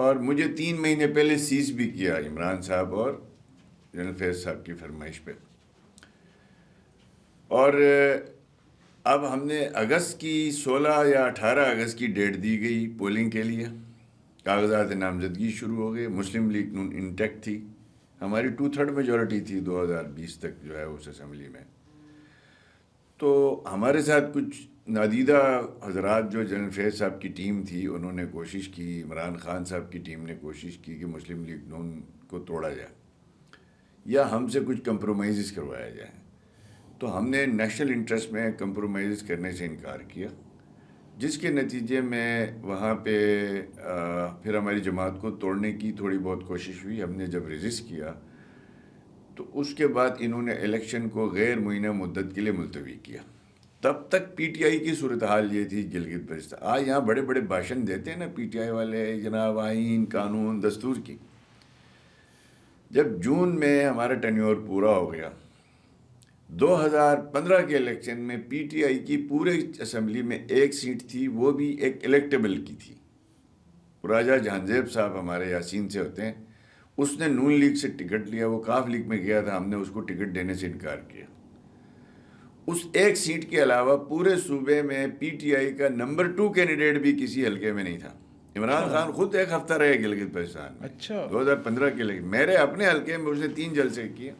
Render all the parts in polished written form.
اور مجھے 3 مہینے پہلے سیز بھی کیا عمران صاحب اور جنرل فیض صاحب کی فرمائش پہ. اور اب ہم نے اگست کی 16 یا 18 اگست کی ڈیٹ دی گئی پولنگ کے لیے. کاغذات نامزدگی شروع ہو گئے. مسلم لیگ نون انٹیکٹ تھی. ہماری 2/3 میجورٹی تھی 2020 تک جو ہے اس اسمبلی میں. تو ہمارے ساتھ کچھ نادیدہ حضرات جو جنرل فیض صاحب کی ٹیم تھی انہوں نے کوشش کی, عمران خان صاحب کی ٹیم نے کوشش کی کہ مسلم لیگ نون کو توڑا جائے یا ہم سے کچھ کمپرومائزز کروایا جائے. تو ہم نے نیشنل انٹرسٹ میں کمپرومائز کرنے سے انکار کیا, جس کے نتیجے میں وہاں پہ پھر ہماری جماعت کو توڑنے کی تھوڑی بہت کوشش ہوئی. ہم نے جب ریزسٹ کیا تو اس کے بعد انہوں نے الیکشن کو غیر معینہ مدت کے لیے ملتوی کیا. تب تک پی ٹی آئی کی صورتحال یہ تھی گلگت بلتستان. آج یہاں بڑے بڑے بھاشن دیتے ہیں نا پی ٹی آئی والے, جناب آئین قانون دستور کی. جب جون میں ہمارا ٹینیور پورا ہو گیا 2015 کے الیکشن میں پی ٹی آئی کی پورے اسمبلی میں ایک سیٹ تھی, وہ بھی ایک الیکٹیبل کی تھی. راجہ جہانزیب صاحب ہمارے یاسین سے ہوتے ہیں, اس نے نون لیگ سے ٹکٹ لیا. وہ کاف لیگ میں گیا تھا, ہم نے اس کو ٹکٹ دینے سے انکار کیا. اس ایک سیٹ کے علاوہ پورے صوبے میں پی ٹی آئی کا نمبر 2 کینڈیڈیٹ بھی کسی حلقے میں نہیں تھا. عمران خان خود ایک ہفتہ رہے گلگت بلتستان میں. 2015 کے لیے میرے اپنے حلقے میں اس نے 3 جلسے کیے.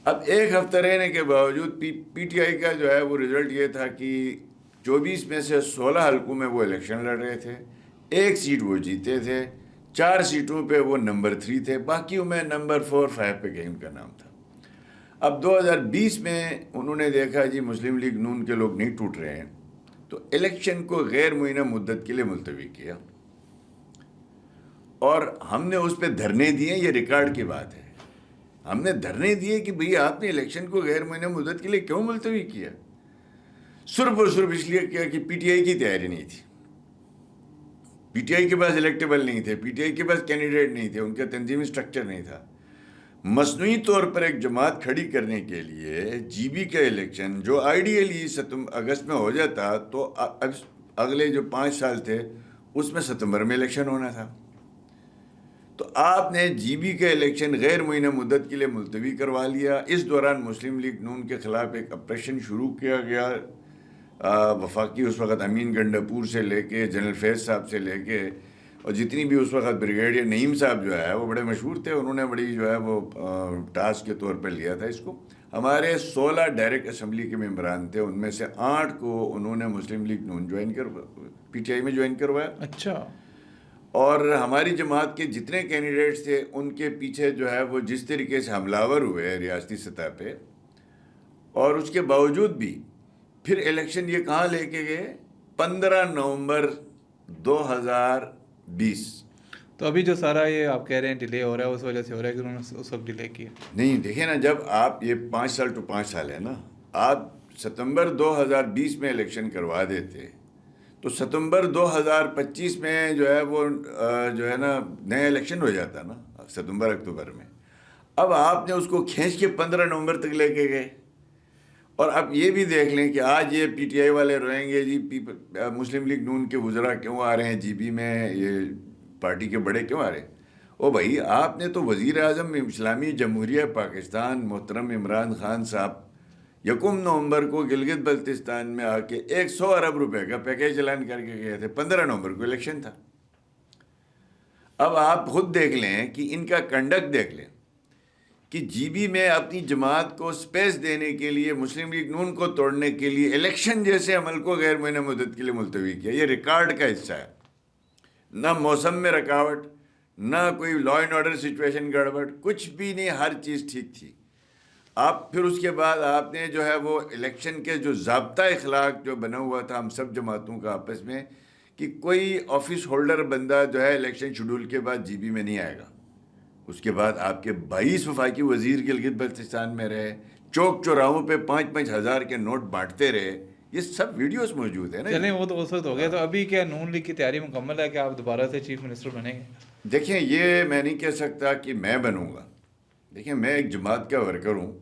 اب ایک ہفتہ رہنے کے باوجود پی ٹی آئی کا جو ہے وہ رزلٹ یہ تھا کہ 24 میں سے 16 حلقوں میں وہ الیکشن لڑ رہے تھے. ایک سیٹ وہ جیتے تھے, 4 سیٹوں پہ وہ نمبر 3 تھے, باقیوں میں نمبر 4 5 پہ کہیں ان کا نام تھا. اب 2020 میں انہوں نے دیکھا جی مسلم لیگ نون کے لوگ نہیں ٹوٹ رہے ہیں, تو الیکشن کو غیر معینہ مدت کے لیے ملتوی کیا. اور ہم نے اس پہ دھرنے دیے. یہ ریکارڈ کی بات ہے, ہم نے دھرنے دیے کہ بھئی آپ نے الیکشن کو غیر معینہ مدت کے لیے کیوں ملتوی کیا. صرف اور صرف اس لیے کیا کہ پی ٹی آئی کی تیاری نہیں تھی. پی ٹی آئی کے پاس الیکٹیبل نہیں تھے, پی ٹی آئی کے پاس کینڈیڈیٹ نہیں تھے, ان کا تنظیمی سٹرکچر نہیں تھا. مصنوعی طور پر ایک جماعت کھڑی کرنے کے لیے جی بی کا الیکشن جو آئیڈیلی اگست میں ہو جاتا تو اگلے جو 5 سال تھے اس میں ستمبر میں الیکشن ہونا تھا. تو آپ نے جی بی کا الیکشن غیر معینہ مدت کے لیے ملتوی کروا لیا. اس دوران مسلم لیگ نون کے خلاف ایک آپریشن شروع کیا گیا. وفاقی اس وقت امین گنڈاپور سے لے کے جنرل فیض صاحب سے لے کے اور جتنی بھی اس وقت بریگیڈیئر نعیم صاحب جو ہے وہ بڑے مشہور تھے, انہوں نے بڑی جو ہے وہ ٹاسک کے طور پر لیا تھا اس کو. ہمارے 16 ڈائریکٹ اسمبلی کے ممبران تھے, ان میں سے 8 کو انہوں نے مسلم league known P T I میں جوائن کروایا. اچھا. اور ہماری جماعت کے جتنے کینڈیڈیٹس تھے ان کے پیچھے جو ہے وہ جس طریقے سے حملہ ہوئے ریاستی سطح پہ, اور اس کے باوجود بھی پھر الیکشن یہ کہاں لے کے گئے 15 نومبر 2020. تو ابھی جو سارا یہ آپ کہہ رہے ہیں ڈیلے ہو رہا ہے اس وجہ سے ہو رہا ہے کہ انہوں نے اس وقت ڈیلے کیا. نہیں دیکھیں نا, جب آپ یہ 5 سال to 5 سال ہے نا, آپ ستمبر 2020 میں الیکشن کروا دیتے تو ستمبر 2025 میں جو ہے وہ جو ہے نا نیا الیکشن ہو جاتا نا ستمبر اکتوبر میں. اب آپ نے اس کو کھینچ کے 15 نومبر تک لے کے گئے. اور اب یہ بھی دیکھ لیں کہ آج یہ پی ٹی آئی والے روئیں گے جی مسلم لیگ نون کے وزراء کیوں آ رہے ہیں جی بی میں, یہ پارٹی کے بڑے کیوں آ رہے ہیں. او بھائی آپ نے تو وزیر اعظم اسلامی جمہوریہ پاکستان محترم عمران خان صاحب 1 نومبر کو گلگت بلتستان میں آ کے 100 ارب روپے کا پیکیج اعلان کر کے گئے تھے. 15 نومبر کو الیکشن تھا. اب آپ خود دیکھ لیں کہ ان کا کنڈکٹ دیکھ لیں کہ جی بی میں اپنی جماعت کو سپیس دینے کے لیے مسلم لیگ نون کو توڑنے کے لیے الیکشن جیسے عمل کو غیر معینہ مدت کے لیے ملتوی کیا. یہ ریکارڈ کا حصہ ہے. نہ موسم میں رکاوٹ, نہ کوئی لا اینڈ آرڈر سچویشن گڑبڑ, کچھ بھی نہیں, ہر چیز ٹھیک تھی. آپ پھر اس کے بعد آپ نے جو ہے وہ الیکشن کے جو ضابطہ اخلاق جو بنا ہوا تھا ہم سب جماعتوں کا آپس میں کہ کوئی آفس ہولڈر بندہ جو ہے الیکشن شیڈول کے بعد جی بی میں نہیں آئے گا. اس کے بعد آپ کے 22 وفاقی وزیر گلگت بلتستان میں رہے, چوک چوراہوں پہ 5-5 ہزار کے نوٹ بانٹتے رہے. یہ سب ویڈیوز موجود ہیں نا. چلیں وہ تو اس وقت ہو گیا. تو ابھی کیا نون لیگ کی تیاری مکمل ہے کہ آپ دوبارہ سے چیف منسٹر بنیں گے؟ دیکھیں یہ میں نہیں کہہ سکتا کہ میں بنوں گا. دیکھیں میں ایک جماعت کا ورکر ہوں.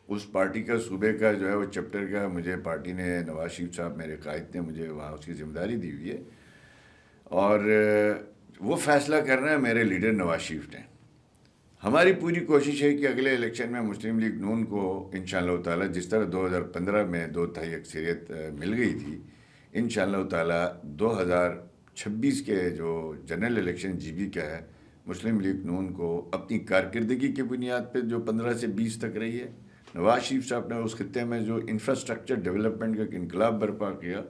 اس پارٹی کا صوبے کا جو ہے وہ چیپٹر کا مجھے پارٹی نے نواز شریف صاحب میرے قائد نے مجھے وہاں اس کی ذمہ داری دی ہوئی ہے. اور وہ فیصلہ کرنا ہے میرے لیڈر نواز شریف نے. ہماری پوری کوشش ہے کہ اگلے الیکشن میں مسلم لیگ نون کو انشاءاللہ تعالیٰ جس طرح 2015 میں 2/3 اکثریت مل گئی تھی، انشاءاللہ تعالیٰ 2026 کے جو جنرل الیکشن جی بی کا ہے، مسلم لیگ نون کو اپنی کارکردگی کی بنیاد پہ جو 15 سے 20 تک رہی ہے، نواز شریف صاحب نے اس خطے میں جو انفراسٹرکچر ڈیولپمنٹ کا انقلاب برپا کیا،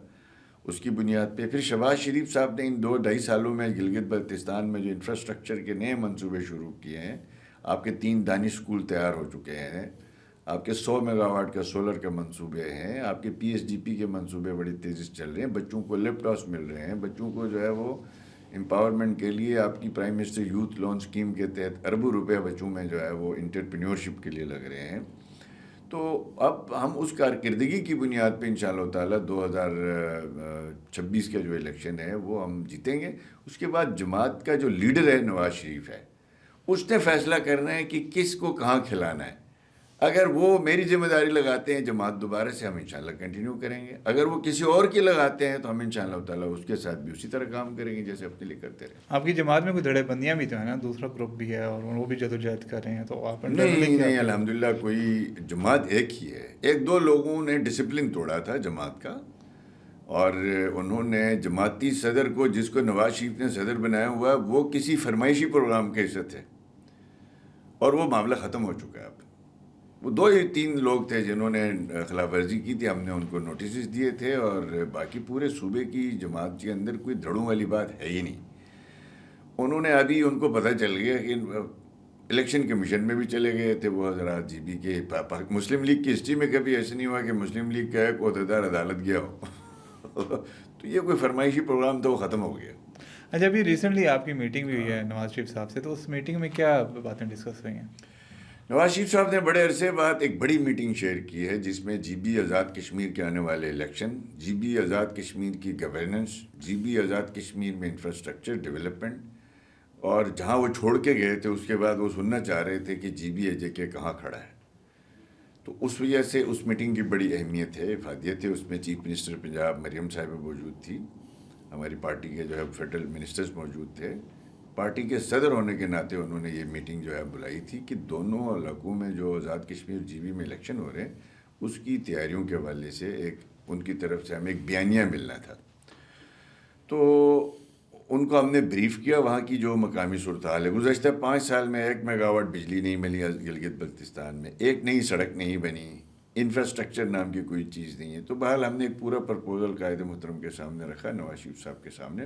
اس کی بنیاد پہ پھر شہباز شریف صاحب نے ان 2-2.5 سالوں میں گلگت بلتستان میں جو انفراسٹرکچر کے نئے منصوبے شروع کیے ہیں، آپ کے 3 دانش اسکول تیار ہو چکے ہیں، آپ کے 100 میگا واٹ کا سولر کے منصوبے ہیں، آپ کے پی ایس ڈی پی کے منصوبے بڑی تیزی سے چل رہے ہیں، بچوں کو لیپ ٹاپس مل رہے ہیں، بچوں کو جو ہے وہ امپاورمنٹ کے لیے آپ کی prime minister youth loan scheme کے تحت اربوں روپے بچوں میں جو ہے وہ انٹرپرینیورشپ کے لیے لگ رہے ہیں. تو اب ہم اس کارکردگی کی بنیاد پہ انشاءاللہ تعالیٰ 2026 کا جو الیکشن ہے وہ ہم جیتیں گے. اس کے بعد جماعت کا جو لیڈر ہے نواز شریف ہے، اس نے فیصلہ کرنا ہے کہ کس کو کہاں کھلانا ہے. اگر وہ میری ذمہ داری لگاتے ہیں جماعت دوبارہ سے ہم انشاءاللہ کنٹینیو کریں گے، اگر وہ کسی اور کی لگاتے ہیں تو ہم انشاءاللہ تعالیٰ اس کے ساتھ بھی اسی طرح کام کریں گے جیسے اپنے لیے کرتے رہے. آپ کی جماعت میں کوئی دھڑے بندیاں بھی تو ہیں نا، دوسرا گروپ بھی ہے اور وہ بھی جدوجہد کر رہے ہیں، تو آپ نہیں الحمدللہ کوئی جماعت ایک ہی ہے. 1-2 لوگوں نے ڈسپلن توڑا تھا جماعت کا، اور انہوں نے جماعتی صدر کو، جس کو نواز شریف نے صدر بنایا ہوا ہے، وہ کسی فرمائشی پروگرام کے حصہ تھے اور وہ معاملہ ختم ہو چکا ہے. اب وہ 2-3 لوگ تھے جنہوں نے خلاف ورزی کی تھی، ہم نے ان کو نوٹسز دیے تھے، اور باقی پورے صوبے کی جماعت کے اندر کوئی دھڑوں والی بات ہے ہی نہیں. انہوں نے ابھی ان کو پتہ چل گیا کہ الیکشن کمیشن میں بھی چلے گئے تھے وہ حضرات جی بی کے. مسلم لیگ کی ہسٹری میں کبھی ایسا نہیں ہوا کہ مسلم لیگ کا ایک عہدیدار عدالت گیا ہو. تو یہ کوئی فرمائشی پروگرام تھا، وہ ختم ہو گیا. اچھا، ابھی ریسنٹلی آپ کی میٹنگ بھی ہوئی ہے نواز شریف صاحب سے، تو اس میٹنگ میں کیا باتیں ڈسکس ہوئی ہیں؟ نواز شریف صاحب نے بڑے عرصے بعد ایک بڑی میٹنگ شیئر کی ہے، جس میں جی بی آزاد کشمیر کے آنے والے election, G B Azad Kashmir کی governance, G B Azad Kashmir میں انفراسٹرکچر ڈیولپمنٹ، اور جہاں وہ چھوڑ کے گئے تھے اس کے بعد وہ سننا چاہ رہے تھے کہ جی بی اے جے کے کہاں کھڑا ہے. تو اس وجہ سے اس میٹنگ کی بڑی اہمیت ہے، افادیت ہے. اس میں چیف منسٹر پنجاب مریم صاحبہ موجود تھی، ہماری پارٹی کے جو ہے فیڈرل منسٹرز موجود تھے. پارٹی کے صدر ہونے کے ناطے انہوں نے یہ میٹنگ جو ہے بلائی تھی کہ دونوں علاقوں میں جو آزاد کشمیر جی بی میں الیکشن ہو رہے ہیں اس کی تیاریوں کے حوالے سے ایک ان کی طرف سے ہمیں ایک بیانیہ ملنا تھا. تو ان کو ہم نے بریف کیا وہاں کی جو مقامی صورتحال ہے. گزشتہ 5 سال میں 1 میگا واٹ بجلی نہیں ملی گلگت بلتستان میں، ایک نئی سڑک نہیں بنی، انفراسٹرکچر نام کی کوئی چیز نہیں ہے. تو بہرحال ہم نے ایک پورا پرپوزل قائد محترم کے سامنے رکھا، نواز شریف صاحب کے سامنے،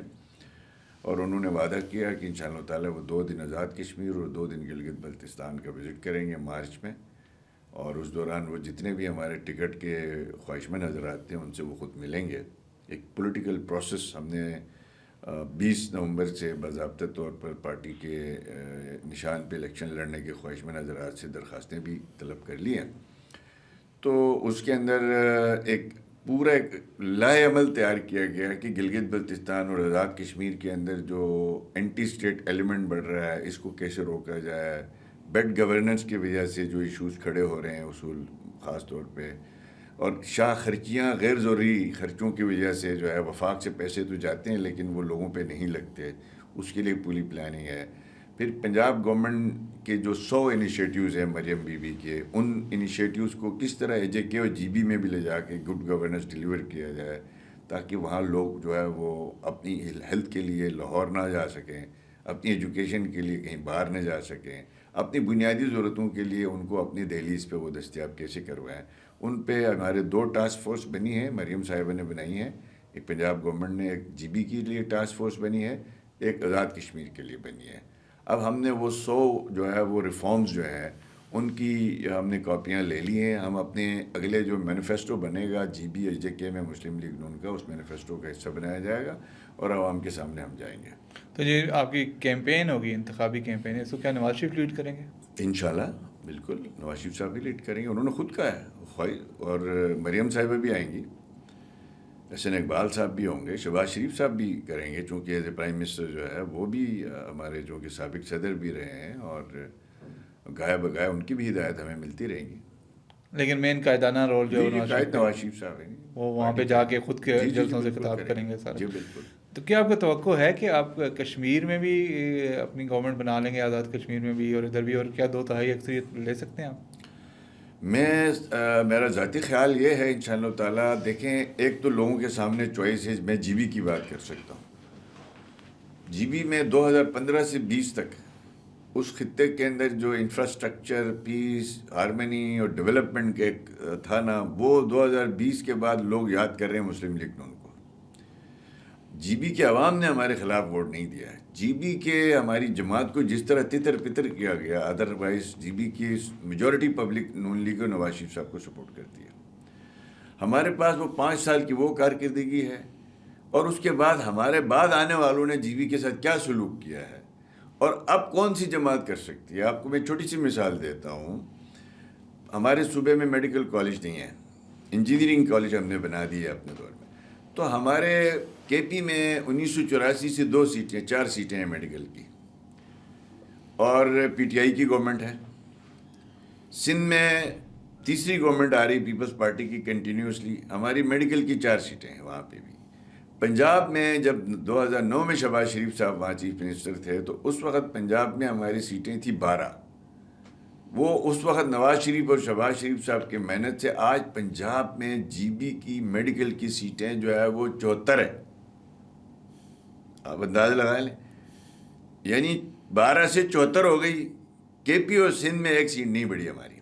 اور انہوں نے وعدہ کیا کہ انشاءاللہ تعالیٰ وہ 2 دن آزاد کشمیر اور 2 دن گلگت بلتستان کا وزٹ کریں گے مارچ میں. اور اس دوران وہ جتنے بھی ہمارے ٹکٹ کے خواہشمند حضرات تھے ان سے وہ خود ملیں گے. ایک پولیٹیکل پروسیس ہم نے 20 نومبر سے باضابطہ طور پر پارٹی کے نشان پہ الیکشن لڑنے کے خواہشمند حضرات سے درخواستیں بھی طلب کر لی ہیں. تو اس کے اندر ایک پورا ایک لائحہ عمل تیار کیا گیا کہ گلگت بلتستان اور آزاد کشمیر کے اندر جو اینٹی اسٹیٹ ایلیمنٹ بڑھ رہا ہے اس کو کیسے روکا جائے. بیڈ گورننس کی وجہ سے جو ایشوز کھڑے ہو رہے ہیں اصول خاص طور پہ، اور شاہ خرچیاں غیر ضروری خرچوں کی وجہ سے جو ہے وفاق سے پیسے تو جاتے ہیں لیکن وہ لوگوں پہ نہیں لگتے، اس کے لیے پوری پلاننگ ہے. پھر پنجاب گورنمنٹ کے جو 100 انیشیٹیوز ہیں مریم بی بی کے، ان انیشیٹیوز کو کس طرح اے جے کے اور جی بی میں بھی لے جا کے گڈ گورننس ڈیلیور کیا جائے تاکہ وہاں لوگ جو ہے وہ اپنی ہیلتھ کے لیے لاہور نہ جا سکیں، اپنی ایجوکیشن کے لیے کہیں باہر نہ جا سکیں، اپنی بنیادی ضرورتوں کے لیے ان کو اپنی دہلیز پہ وہ دستیاب کیسے کروائیں. ان پہ ہمارے 2 ٹاسک فورس بنی ہیں، مریم صاحبہ نے بنائی ہیں، ایک پنجاب گورنمنٹ نے ایک جی بی کے لیے ٹاسک فورس بنی ہے، ایک آزاد کشمیر کے لیے بنی ہے. اب ہم نے وہ 100 جو ہے وہ ریفارمز جو ہیں ان کی ہم نے کاپیاں لے لی ہیں. ہم اپنے اگلے جو مینیفیسٹو بنے گا جی بی ایچ جے کے میں مسلم لیگ نون کا، اس مینیفیسٹو کا حصہ بنایا جائے گا اور عوام کے سامنے ہم جائیں گے. تو یہ آپ کی کیمپین ہوگی، انتخابی کیمپین، اس کو کیا نواز شریف لیڈ کریں گے؟ انشاءاللہ بالکل نواز شریف صاحب بھی لیڈ کریں گے، انہوں نے خود کہا ہے. اور مریم صاحبہ بھی آئیں گی، حسن اقبال صاحب بھی ہوں گے، شہباز شریف صاحب بھی کریں گے چونکہ ایز اے پرائم منسٹر جو ہے وہ بھی ہمارے جو کہ سابق صدر بھی رہے ہیں، اور گایا بگایا ان کی بھی ہدایت ہمیں ملتی رہیں گی. لیکن مین قائدانہ رول جو جی قائد نواز شریف صاحب ہیں، وہ وہاں پہ جا کے خود کے جلسوں سے خطاب کریں گے سارا. جی بالکل. تو کیا آپ کو توقع ہے کہ آپ کشمیر میں بھی اپنی گورنمنٹ بنا لیں گے، آزاد کشمیر میں بھی اور ادھر بھی، اور کیا 2/3 اکثریت لے سکتے ہیں آپ؟ میرا ذاتی خیال یہ ہے انشاءاللہ تعالیٰ. دیکھیں، ایک تو لوگوں کے سامنے چوائس ہے. میں جی بی کی بات کر سکتا ہوں. جی بی میں 2015 سے 20 تک اس خطے کے اندر جو انفراسٹرکچر، پیس، ہارمنی اور ڈیولپمنٹ کے تھا نا، وہ 2020 کے بعد لوگ یاد کر رہے ہیں مسلم لیگ نون کو. جی بی کے عوام نے ہمارے خلاف ووٹ نہیں دیا ہے. جی بی کے ہماری جماعت کو جس طرح تتر پتر کیا گیا، ادروائز جی بی کی میجورٹی پبلک نون لیگ اور نواز شریف صاحب کو سپورٹ کرتی ہے. ہمارے پاس وہ 5 سال کی وہ کارکردگی ہے، اور اس کے بعد ہمارے بعد آنے والوں نے جی بی کے ساتھ کیا سلوک کیا ہے، اور اب کون سی جماعت کر سکتی ہے. آپ کو میں چھوٹی سی مثال دیتا ہوں. ہمارے صوبے میں میڈیکل کالج نہیں ہے، انجینئرنگ کالج ہم نے بنا دی ہے اپنے دور میں. تو ہمارے کے پی میں 1984 سے 2 سیٹیں 4 سیٹیں ہیں میڈیکل کی، اور پی ٹی آئی کی گورنمنٹ ہے. سندھ میں تیسری گورنمنٹ آ رہی پیپلز پارٹی کی کنٹینیوسلی. ہماری میڈیکل کی 4 سیٹیں ہیں وہاں پہ بھی. پنجاب میں جب 2009 میں شہباز شریف صاحب وہاں چیف منسٹر تھے، تو اس وقت پنجاب میں ہماری سیٹیں تھیں 12. وہ اس وقت نواز شریف اور شہباز شریف صاحب کے محنت سے آج پنجاب میں جی بی کی میڈیکل کی سیٹیں جو ہے وہ 74 ہے. آپ اندازہ لگا لیں، یعنی 12 سے 74 ہو گئی. کے پی اور سندھ میں ایک سیٹ نہیں بڑھی ہماری،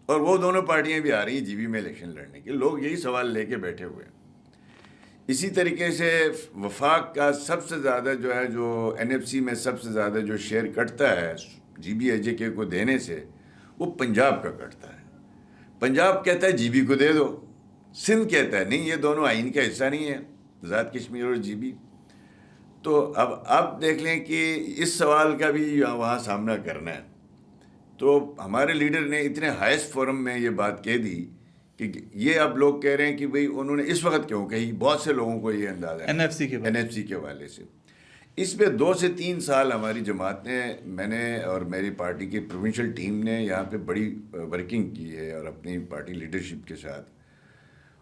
اور وہ دونوں پارٹیاں بھی آ رہی ہیں جی بی میں الیکشن لڑنے کے. لوگ یہی سوال لے کے بیٹھے ہوئے ہیں. اسی طریقے سے وفاق کا سب سے زیادہ جو ہے، جو این ایف سی میں سب سے زیادہ جو شیئر کٹتا ہے جی بی ایچ اے کے کو دینے سے، وہ پنجاب کا کٹتا ہے. پنجاب کہتا ہے جی بی کو دے دو، سندھ کہتا ہے نہیں، یہ دونوں آئین کا حصہ نہیں ہے، آزاد کشمیر اور جی بی. تو اب دیکھ لیں کہ اس سوال کا بھی وہاں سامنا کرنا ہے. تو ہمارے لیڈر نے اتنے ہائیسٹ فورم میں یہ بات کہہ دی کہ یہ اب لوگ کہہ رہے ہیں کہ بھئی انہوں نے اس وقت کیوں کہی. بہت سے لوگوں کو یہ اندازہ ہے این ایف سی کے حوالے سے. اس پہ 2 سے 3 سال ہماری جماعت نے، میں نے اور میری پارٹی کی پروونشل ٹیم نے یہاں پہ بڑی ورکنگ کی ہے، اور اپنی پارٹی لیڈرشپ کے ساتھ.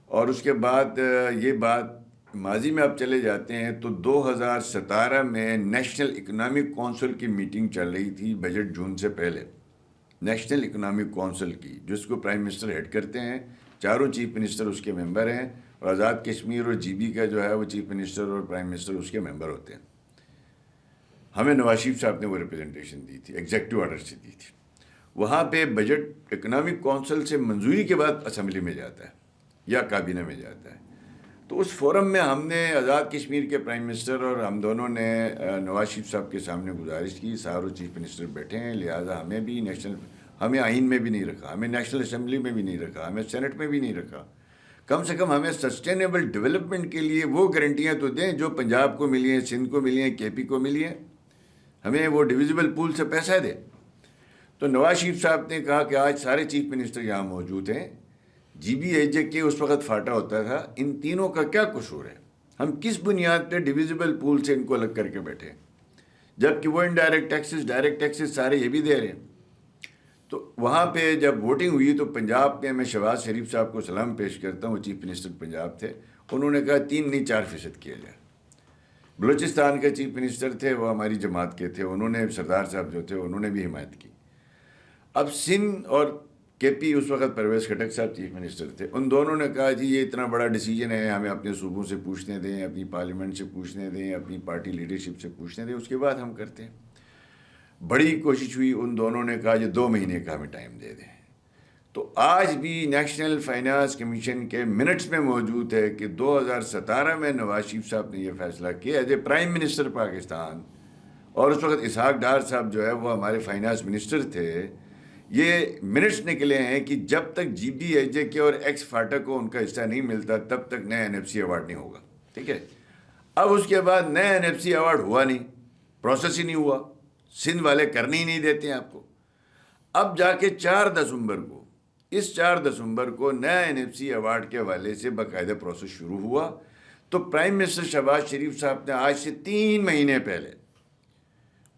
اور اس کے بعد یہ بات ماضی میں آپ چلے جاتے ہیں تو 2017 میں نیشنل اکنامک کونسل کی میٹنگ چل رہی تھی بجٹ جون سے پہلے. نیشنل اکنامک کونسل کی، جس کو پرائم منسٹر ہیڈ کرتے ہیں. چاروں چیف منسٹر اس کے ممبر ہیں، اور آزاد کشمیر اور جی بی کا جو ہے وہ چیف منسٹر اور پرائم منسٹر اس کے ممبر ہوتے ہیں. ہمیں نواز شریف صاحب نے وہ ریپرزنٹیشن دی تھی، ایگزیکٹو آرڈر سے دی تھی. وہاں پہ بجٹ اکنامک کونسل سے منظوری کے بعد اسمبلی میں جاتا ہے یا کابینہ میں جاتا ہے. تو اس فورم میں ہم نے آزاد کشمیر کے پرائم منسٹر اور ہم دونوں نے نواز شریف صاحب کے سامنے گزارش کی، ساروں چیف منسٹر بیٹھے ہیں، لہٰذا ہمیں بھی ہمیں آئین میں بھی نہیں رکھا، ہمیں نیشنل اسمبلی میں بھی نہیں رکھا، ہمیں سینٹ میں بھی نہیں رکھا. کم سے کم ہمیں سسٹینیبل ڈیولپمنٹ کے لیے وہ گارنٹیاں تو دیں جو پنجاب کو ملی ہیں، سندھ کو ملی ہیں، کے پی کو ملی ہیں. ہمیں وہ ڈویزیبل پول سے پیسہ دے. تو نواز شریف صاحب نے کہا کہ آج سارے چیف منسٹر یہاں موجود ہیں، جی بی ایچ اے کے اس وقت فاٹا ہوتا تھا، ان تینوں کا کیا قصور ہے؟ ہم کس بنیاد پہ ڈویزیبل پول سے ان کو الگ کر کے بیٹھے، جبکہ وہ انڈائریکٹ ٹیکسز ڈائریکٹ ٹیکسز سارے یہ بھی دے رہے ہیں. تو وہاں پہ جب ووٹنگ ہوئی تو پنجاب میں میں شہباز شریف صاحب کو سلام پیش کرتا ہوں، وہ چیف منسٹر پنجاب تھے. انہوں نے کہا 3 نہیں 4% کیا جائے. بلوچستان کے چیف منسٹر تھے، وہ ہماری جماعت کے تھے، انہوں نے، سردار صاحب جو تھے انہوں نے بھی حمایت کی. اب سندھ اور کے پی اس وقت پرویز خٹک صاحب چیف منسٹر تھے، ان دونوں نے کہا جی یہ اتنا بڑا ڈیسیجن ہے، ہمیں اپنے صوبوں سے پوچھنے دیں، اپنی پارلیمنٹ سے پوچھنے دیں، اپنی پارٹی لیڈرشپ سے پوچھنے دیں، اس کے بعد ہم کرتے ہیں. بڑی کوشش ہوئی، ان دونوں نے کہا یہ 2 مہینے کا ہمیں ٹائم دے دیں. تو آج بھی نیشنل فائنانس کمیشن کے منٹس میں موجود ہے کہ 2017 میں نواز شریف صاحب نے یہ فیصلہ کیا as a prime minister Pakistan, اور اس وقت اسحاق ڈار صاحب جو ہے وہ ہمارے فائنانس منسٹر تھے. یہ منٹس نکلے ہیں کہ جب تک جی بی ایچ اے کے اور ایکس فاٹا کو ان کا حصہ نہیں ملتا تب تک نیا این ایف سی ایوارڈ نہیں ہوگا. ٹھیک ہے. اب اس کے بعد نیا این ایف سی ایوارڈ ہوا نہیں، پروسیس ہی نہیں ہوا، سندھ والے کرنے ہی نہیں دیتے ہیں آپ کو. اب جا کے 4 دسمبر کو، اس 4 دسمبر کو نیا این ایف سی ایوارڈ کے حوالے سے باقاعدہ پروسیس شروع ہوا. تو پرائم منسٹر شہباز شریف صاحب نے آج سے 3 مہینے پہلے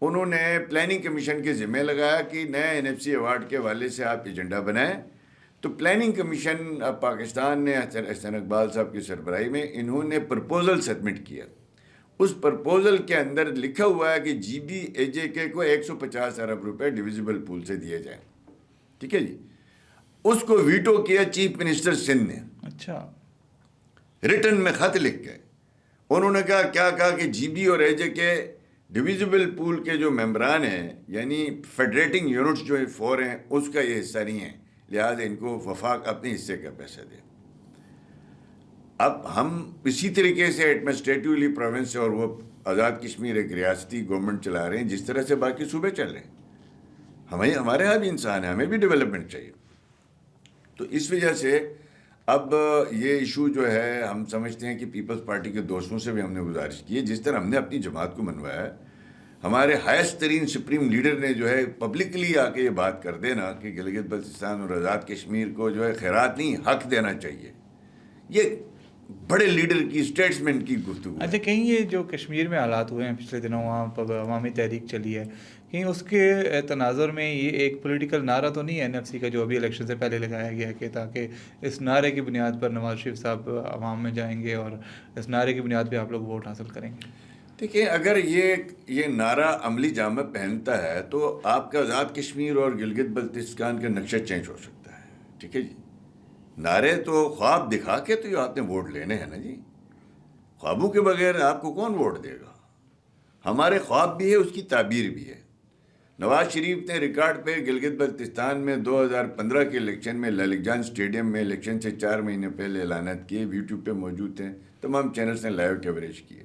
انہوں نے پلاننگ کمیشن کے ذمہ لگایا کہ نیا این ایف سی ایوارڈ کے حوالے سے آپ ایجنڈا بنائیں تو پلاننگ کمیشن پاکستان نے احسان اقبال صاحب کی سربراہی میں انہوں نے پرپوزل سبمٹ کیا. اس پرپوزل کے اندر لکھا ہوا ہے کہ جی بی اے جے کے کو 150 ارب روپے ڈویزیبل پول سے دیے جائیں. ٹھیک ہے جی. اس کو ویٹو کیا چیف منسٹر سندھ نے. اچھا. ریٹن میں خط لکھ کے انہوں نے کہا کہ جی بی اور اے جے کے ڈویزیبل پول کے جو ممبران ہیں یعنی فیڈریٹنگ یونٹس جو 4 ہیں اس کا یہ حصہ نہیں ہے, لہٰذا ان کو وفاق اپنے حصے کا پیسہ دے. اب ہم اسی طریقے سے ایڈمنسٹریٹولی پروونس اور وہ آزاد کشمیر ایک ریاستی گورنمنٹ چلا رہے ہیں جس طرح سے باقی صوبے چل رہے ہیں. ہمارے یہاں بھی انسان ہیں, ہمیں بھی ڈیولپمنٹ چاہیے. تو اس وجہ سے اب یہ ایشو جو ہے ہم سمجھتے ہیں کہ پیپلز پارٹی کے دوستوں سے بھی ہم نے گزارش کی ہے, جس طرح ہم نے اپنی جماعت کو منوایا ہے, ہمارے ہائیسٹ ترین سپریم لیڈر نے جو ہے پبلکلی آ کے یہ بات کر دینا کہ گلگت بلتستان اور آزاد کشمیر کو جو ہے خیرات نہیں حق دینا چاہیے. یہ بڑے لیڈر کی اسٹیٹسمنٹ کی گفتگو. اچھا, کہیں یہ جو کشمیر میں حالات ہوئے ہیں پچھلے دنوں, وہاں پر عوامی تحریک چلی ہے, کہیں اس کے تناظر میں یہ ایک پولیٹیکل نعرہ تو نہیں ہے این ایف سی کا جو ابھی الیکشن سے پہلے لگایا گیا ہے کہ تاکہ اس نعرے کی بنیاد پر نواز شریف صاحب عوام میں جائیں گے اور اس نعرے کی بنیاد پہ آپ لوگ ووٹ حاصل کریں گے؟ دیکھیں, اگر یہ نعرہ عملی جامہ پہنتا ہے تو آپ کا آزاد کشمیر اور گلگت بلتستان کا نقشہ چینج ہو سکتا ہے. ٹھیک ہے جی. نعرے تو خواب دکھا کے تو یہ آپ نے ووٹ لینے ہیں نا جی. خوابوں کے بغیر آپ کو کون ووٹ دے گا؟ ہمارے خواب بھی ہے, اس کی تعبیر بھی ہے. نواز شریف نے ریکارڈ پہ گلگت بلتستان میں 2015 کے الیکشن میں للک جان اسٹیڈیم میں الیکشن سے 4 مہینے پہلے اعلانات کیے, یوٹیوب پہ موجود ہیں, تمام چینلز نے لائیو کوریج کیے.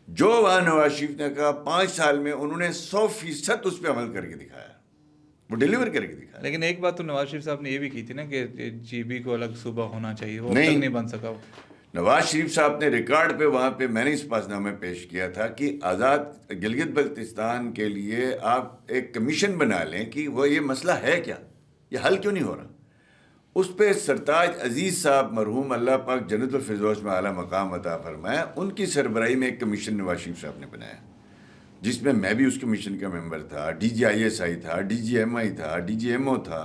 جو وہاں نواز شریف نے کہا 5 سال میں انہوں نے 100% اس پہ عمل کر کے دکھایا, وہ ڈیلیور کر کے دکھایا. لیکن ایک بات تو نواز شریف صاحب نے یہ بھی کی تھی نا کہ جی بی کو الگ صوبہ ہونا چاہیے, وہ نہیں بن سکا. نواز شریف صاحب نے ریکارڈ پہ وہاں پہ میں نے اس پاس نامہ پیش کیا تھا کہ آزاد گلگت بلتستان کے لیے آپ ایک کمیشن بنا لیں کہ وہ یہ مسئلہ ہے کیا, یہ حل کیوں نہیں ہو رہا. اس پہ سرتاج عزیز صاحب مرحوم اللہ پاک جنت الفردوس میں اعلیٰ مقام عطا فرمایا, ان کی سربراہی میں ایک کمیشن نواز شریف صاحب نے بنایا, جس میں میں بھی اس کمیشن کا ممبر تھا, D G I S I تھا, ڈی جی ایم آئی تھا, ڈی جی ایم او تھا,